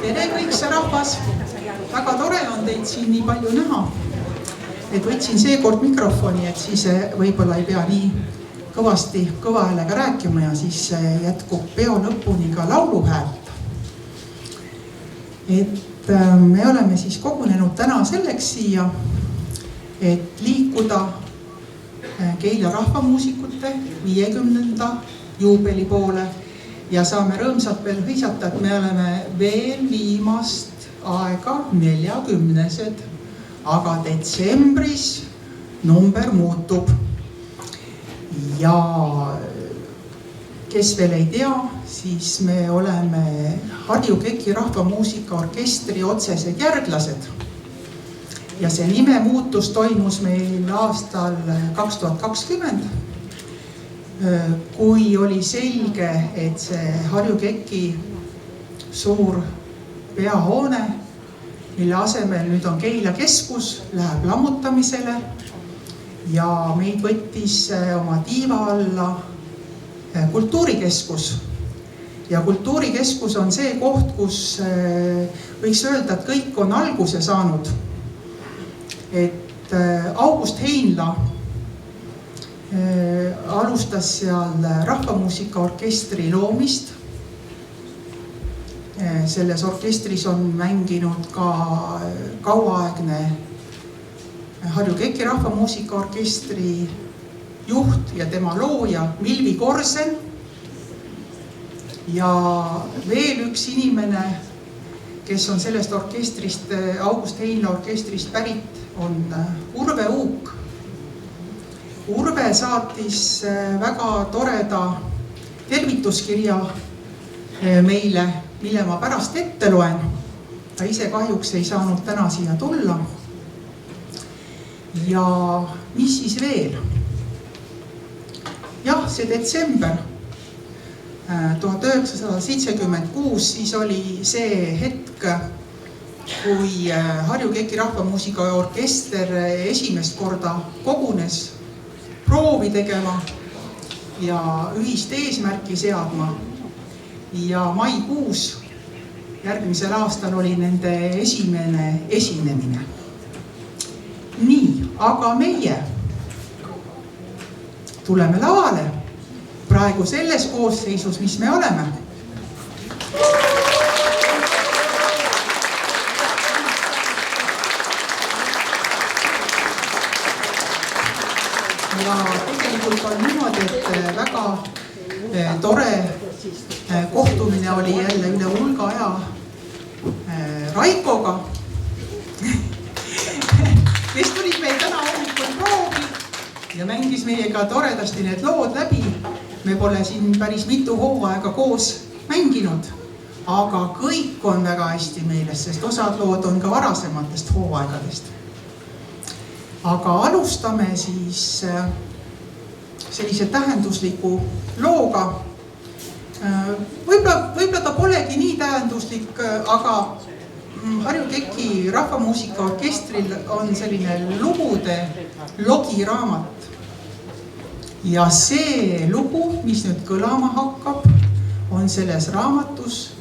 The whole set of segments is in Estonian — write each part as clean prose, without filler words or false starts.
Tere kõik see rahvas, väga tore on teid siin nii palju näha. Et võtsin seekord mikrofoni, et siis võib-olla ei pea nii kõvasti kõva häälega rääkima ja siis jätkub peo lõpuni ka lauluhäält. Et me oleme siis kogunenud täna selleks siia, et liikuda Keila rahvamuusikute 50. juubeli poole ja saame rõõmsalt veel hõisata, et me oleme veel viimast aega 40-sed, aga detsembris number muutub. Ja kes veel ei tea, siis me oleme Harju KEK-i rahvamuusikaorkestri otsesed järglased. Ja see nime muutus toimus meil aastal 2020, kui oli selge, et see Harju KEK-i suur peahoone, mille asemel nüüd on Keila keskus, läheb lammutamisele ja meid võttis oma tiiva alla kultuurikeskus. Ja kultuurikeskus on see koht, kus võiks öelda, et kõik on alguse saanud. Et August Heinla alustas seal rahvamuusikaorkestri loomist. Selles orkestris on mänginud ka kauaaegne Harju KEK-i rahvamuusikaorkestri juht ja tema looja Milvi Korsen. Ja veel üks inimene, kes on sellest orkestrist, August Heinla orkestrist pärit, on Urve Uuk. Urve saatis väga toreda tervituskirja meile, mille ma pärast ette loen. Ta ise kahjuks ei saanud täna siia tulla. Ja mis siis veel? Jah, see detsember 1976, siis oli see hetk, kui Harju KEK-i rahvamuusikaorkester esimest korda kogunes proovi tegema ja ühist eesmärki seadma. Ja maikuus järgmisel aastal oli nende esimene esinemine. Nii, aga meie tuleme lavale praegu selles koosseisus, mis me oleme. Ja tegelikult on niimoodi, et väga tore kohtumine oli jälle üle hulga aja Raikoga, kes tuli meil täna hommikul proovi ja mängis meiega toredasti need lood läbi. Me pole siin päris mitu hooaega koos mänginud, aga kõik on väga hästi meeles, sest osad lood on ka varasematest hooaegadest. Aga alustame siis sellise tähendusliku looga. Võib-olla ta polegi nii tähenduslik, aga Harju KEK-i rahvamuusikaorkestril on selline lugude logiraamat. Ja see lugu, mis nüüd kõlama hakkab, on selles raamatus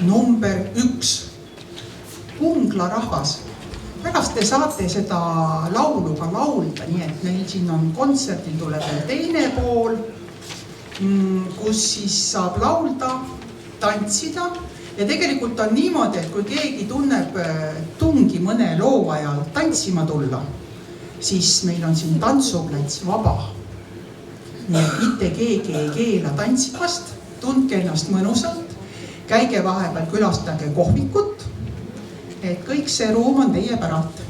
number 1, Kungla rahvas. Pärast te saate seda laulu ka laulda, nii et meil siin on kontserdil tuleb teine pool, kus siis saab laulda, tantsida. Ja tegelikult on niimoodi, et kui keegi tunneb tungi mõne loo ajal tantsima tulla, siis meil on siin tantsuplats vaba. Nii et mitte keegi ei keela tantsimast, tundke ennast mõnusalt, käige vahepeal, külastage kohvikut, et kõik see ruum on teie päralt.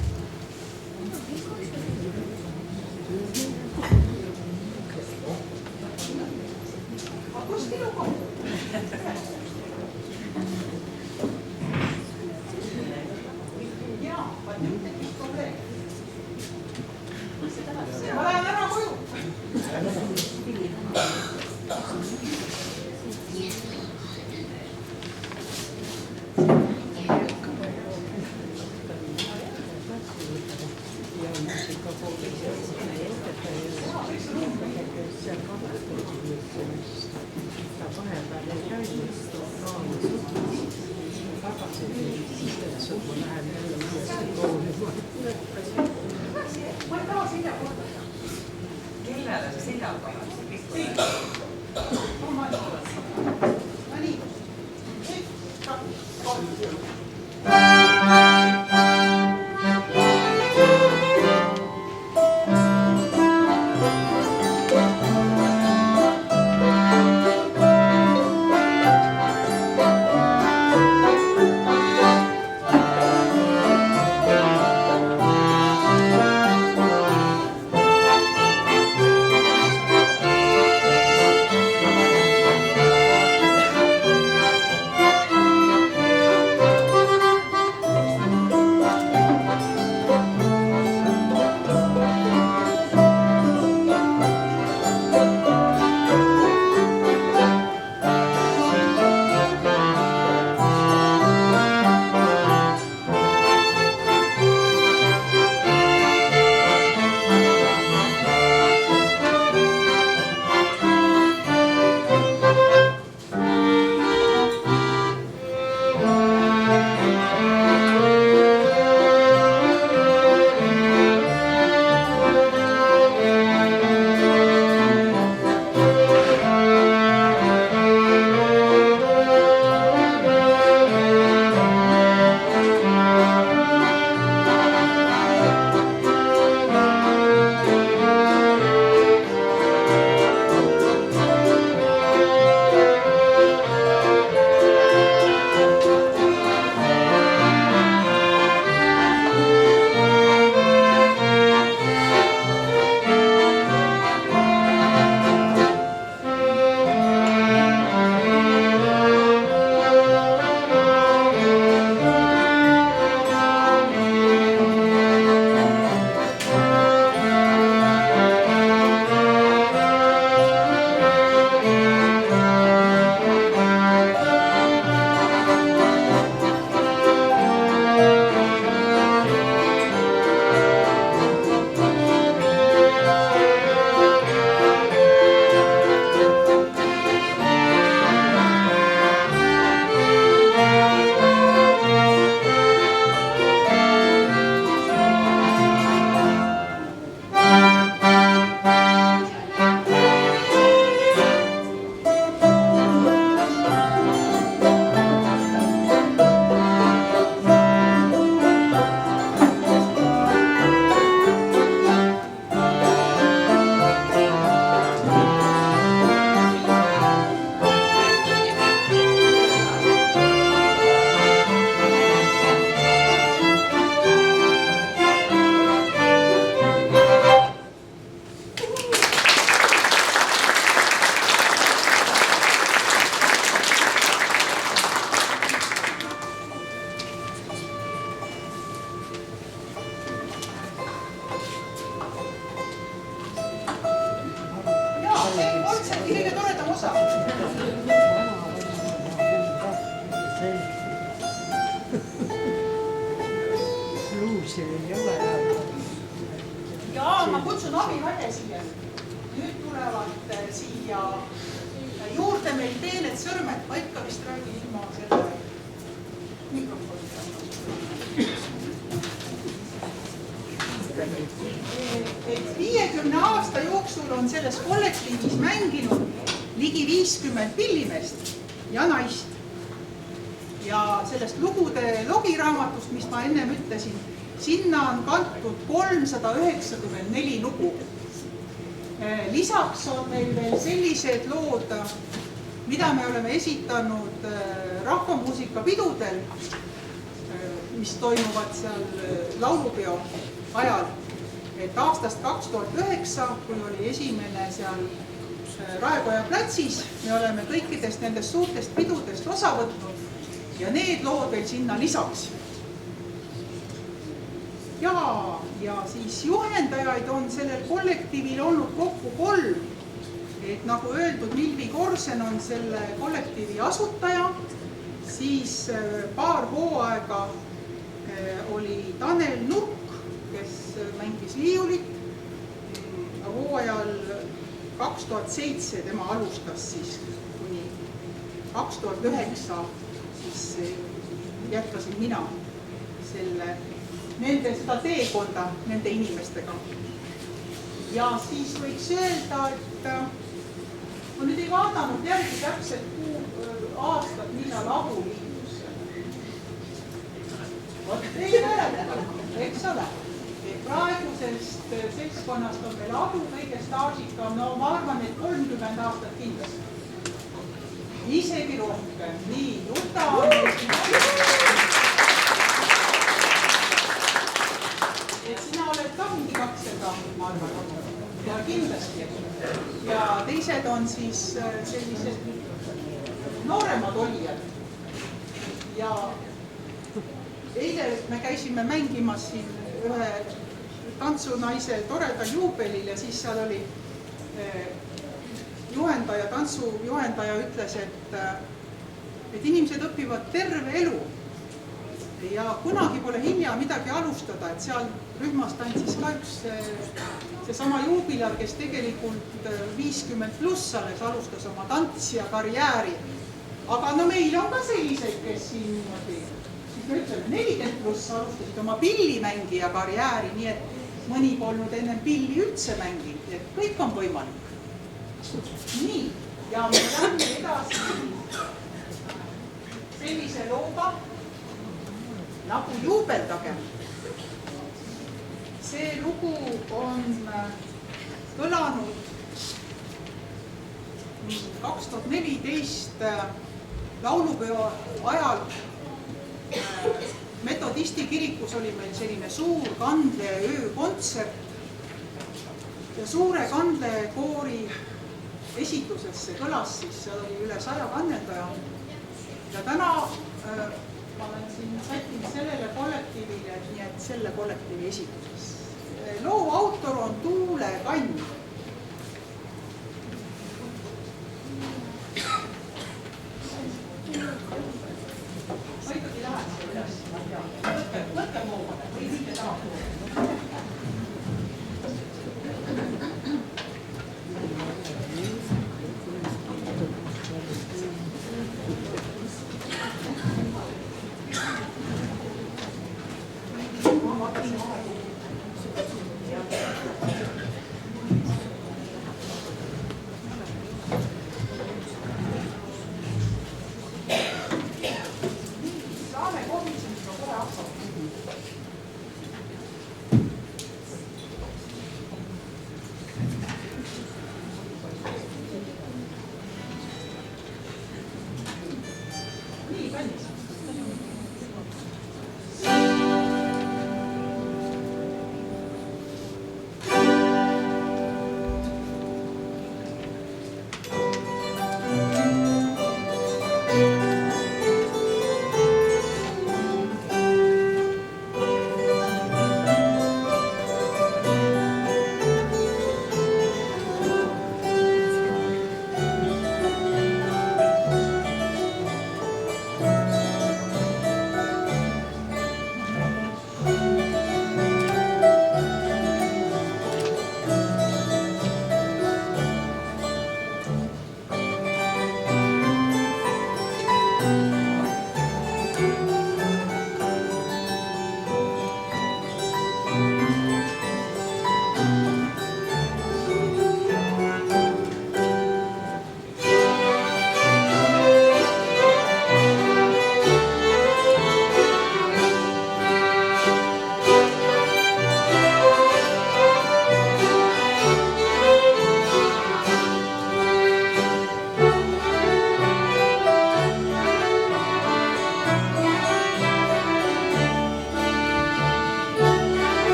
Ja ma kutsun abiväge siia. Nüüd tulevad siia juurde meil peened sõrmed. Ma ikka vist räägin ilma selle mikrofoni. 50 aasta jooksul on selles kollektiivis mänginud ligi 50 pillimeest ja naist. Ja sellest lugude logiraamatust, mis ma ennem ütlesin, sinna on kantud 394 lugu. Lisaks on meil veel sellised lood, mida me oleme esitanud rahvamuusikapidudel, mis toimuvad seal laulupeo ajal. Et aastast 2009, kui oli esimene seal Raekoja platsis, me oleme kõikidest nendest suurtest pidudest osa võtnud ja need lood veel sinna lisaks. Ja siis juhendajaid on sellel kollektiivil olnud kokku 3. Et nagu öeldud, Milvi Korsen on selle kollektiivi asutaja, siis paar hooaega oli Tanel Nurk, kes mängis viiulit. Hooajal 2007 tema alustas siis, kuni 2009 siis jätkasin mina seda teekonda nende inimestega. Ja siis võiks öelda, et ma nüüd ei vaadanud järgi täpselt aastat, millal Abu liitus. eks ole. Praegusest seltskonnast on meil Adu kõige staažikam, no ma arvan, et 30 aastat kindlasti. Isegi rohkem. Nii, Juta on et sina oled ka mingi 200, ma arvan. Ja kindlasti. Ja teised on siis sellised nooremad olijad. Ja eile me käisime mängimas siin ühe tantsunaise toredal juubelil ja siis seal oli juhendaja, tantsujuhendaja ütles, et inimesed õpivad terve elu ja kunagi pole hilja midagi alustada, et seal rühmas tantsis ka üks seesama juubilar, kes tegelikult 50 pluss alles alustas oma tantsija karjääri. Aga no meil on ka selliseid, kes siin niimoodi, siis me ütleme 40 pluss alustasid oma pillimängija karjääri, nii et mõni polnud enne pilli üldse mänginud, et kõik on võimalik. Nii, ja me lähme edasi sellise looga nagu Juubeldage. See lugu on kõlanud 2014 laulupeo ajal. Metodisti kirikus oli meil selline suur kandleöö kontsert ja suure kandlekoori esituses see kõlas siis, seal oli üle 100 kanneldaja. Ja täna ma olen siin sättinud sellele kollektiivile, nii et selle kollektiivi esituses. Loo autor on Tuule Kann. Ma ikkagi lähen siia üles, ma ei tea. Võtke moomale või mitte taha.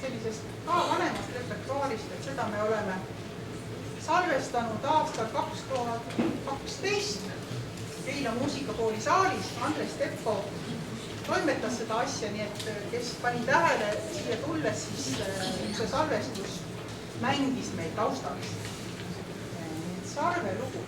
sellisest ka vanemast repertuaarist, et seda me oleme salvestanud aastal 2012 Keila muusikakooli saalis. Andres Teppo toimetas seda asja, nii et kes pani tähele siia tulles, siis see salvestus mängis meil taustaks. Sarve lugu.